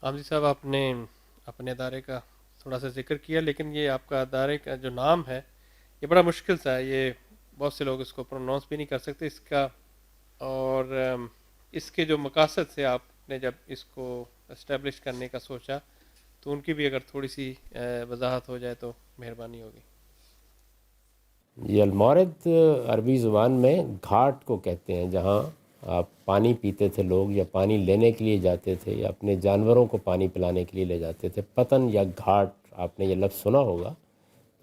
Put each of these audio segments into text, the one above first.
عامر صاحب، آپ نے اپنے ادارے کا تھوڑا سا ذکر کیا، لیکن یہ آپ کا ادارے کا جو نام ہے یہ بڑا مشکل سا ہے، یہ بہت سے لوگ اس کو پروناؤنس بھی نہیں کر سکتے اس کا، اور اس کے جو مقاصد سے آپ نے جب اس کو اسٹیبلش کرنے کا سوچا تو ان کی بھی اگر تھوڑی سی وضاحت ہو جائے تو مہربانی ہوگی۔ یہ المورد عربی زبان میں گھاٹ کو کہتے ہیں، جہاں آپ پانی پیتے تھے لوگ، یا پانی لینے کے لیے جاتے تھے، یا اپنے جانوروں کو پانی پلانے کے لیے لے جاتے تھے۔ پتن یا گھاٹ، آپ نے یہ لفظ سنا ہوگا،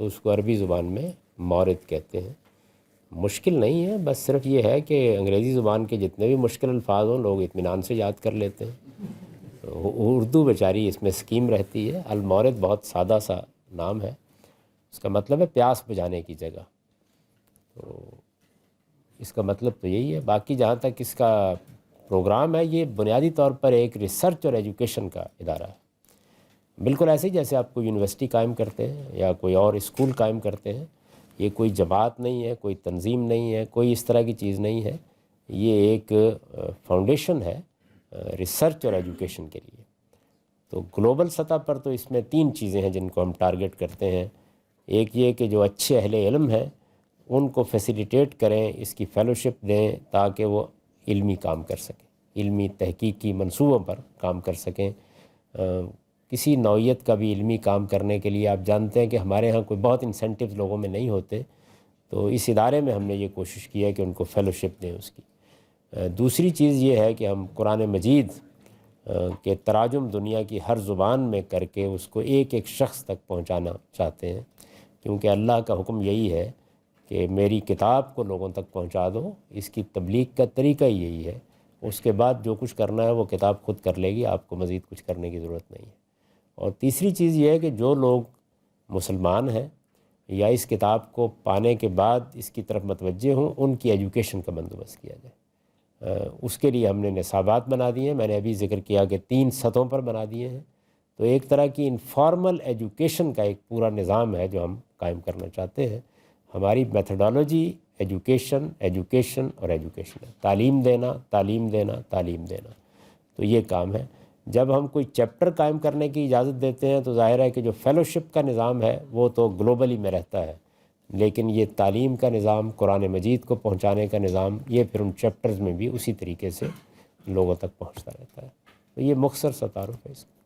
تو اس کو عربی زبان میں مورد کہتے ہیں۔ مشکل نہیں ہے، بس صرف یہ ہے کہ انگریزی زبان کے جتنے بھی مشکل الفاظ ہوں لوگ اطمینان سے یاد کر لیتے ہیں۔ اردو بیچاری اس میں اسکیم رہتی ہے۔ المورد بہت سادہ سا نام ہے، اس کا مطلب ہے پیاس بجھانے کی جگہ۔ تو اس کا مطلب تو یہی ہے۔ باقی جہاں تک اس کا پروگرام ہے، یہ بنیادی طور پر ایک ریسرچ اور ایجوکیشن کا ادارہ ہے، بالکل ایسے ہی جیسے آپ کوئی یونیورسٹی قائم کرتے ہیں یا کوئی اور اسکول قائم کرتے ہیں۔ یہ کوئی جماعت نہیں ہے، کوئی تنظیم نہیں ہے، کوئی اس طرح کی چیز نہیں ہے۔ یہ ایک فاؤنڈیشن ہے ریسرچ اور ایجوکیشن کے لیے۔ تو گلوبل سطح پر تو اس میں تین چیزیں ہیں جن کو ہم ٹارگٹ کرتے ہیں۔ ایک یہ کہ جو اچھے اہل علم ہیں ان کو فیسیلیٹیٹ کریں، اس کی فیلوشپ دیں تاکہ وہ علمی کام کر سکیں، علمی تحقیقی منصوبوں پر کام کر سکیں۔ کسی نوعیت کا بھی علمی کام کرنے کے لیے آپ جانتے ہیں کہ ہمارے ہاں کوئی بہت انسینٹیوز لوگوں میں نہیں ہوتے، تو اس ادارے میں ہم نے یہ کوشش کی ہے کہ ان کو فیلوشپ دیں اس کی۔ دوسری چیز یہ ہے کہ ہم قرآن مجید کے تراجم دنیا کی ہر زبان میں کر کے اس کو ایک ایک شخص تک پہنچانا چاہتے ہیں، کیونکہ اللہ کا حکم یہی ہے کہ میری کتاب کو لوگوں تک پہنچا دو۔ اس کی تبلیغ کا طریقہ ہی یہی ہے۔ اس کے بعد جو کچھ کرنا ہے وہ کتاب خود کر لے گی، آپ کو مزید کچھ کرنے کی ضرورت نہیں ہے۔ اور تیسری چیز یہ ہے کہ جو لوگ مسلمان ہیں یا اس کتاب کو پانے کے بعد اس کی طرف متوجہ ہوں، ان کی ایجوکیشن کا بندوبست کیا جائے۔ اس کے لیے ہم نے نصابات بنا دیے ہیں، میں نے ابھی ذکر کیا کہ 3 سطحوں پر بنا دیے ہیں۔ تو ایک طرح کی انفارمل ایجوکیشن کا ایک پورا نظام ہے جو ہم قائم کرنا چاہتے ہیں۔ ہماری میتھڈالوجی ایجوکیشن، ایجوکیشن اور ایجوکیشن ہے، تعلیم دینا، تعلیم دینا، تعلیم دینا۔ تو یہ کام ہے۔ جب ہم کوئی چیپٹر قائم کرنے کی اجازت دیتے ہیں تو ظاہر ہے کہ جو فیلوشپ کا نظام ہے وہ تو گلوبلی میں رہتا ہے، لیکن یہ تعلیم کا نظام، قرآن مجید کو پہنچانے کا نظام، یہ پھر ان چیپٹرز میں بھی اسی طریقے سے لوگوں تک پہنچتا رہتا ہے۔ تو یہ مختصر سا تعارف ہے اس کا۔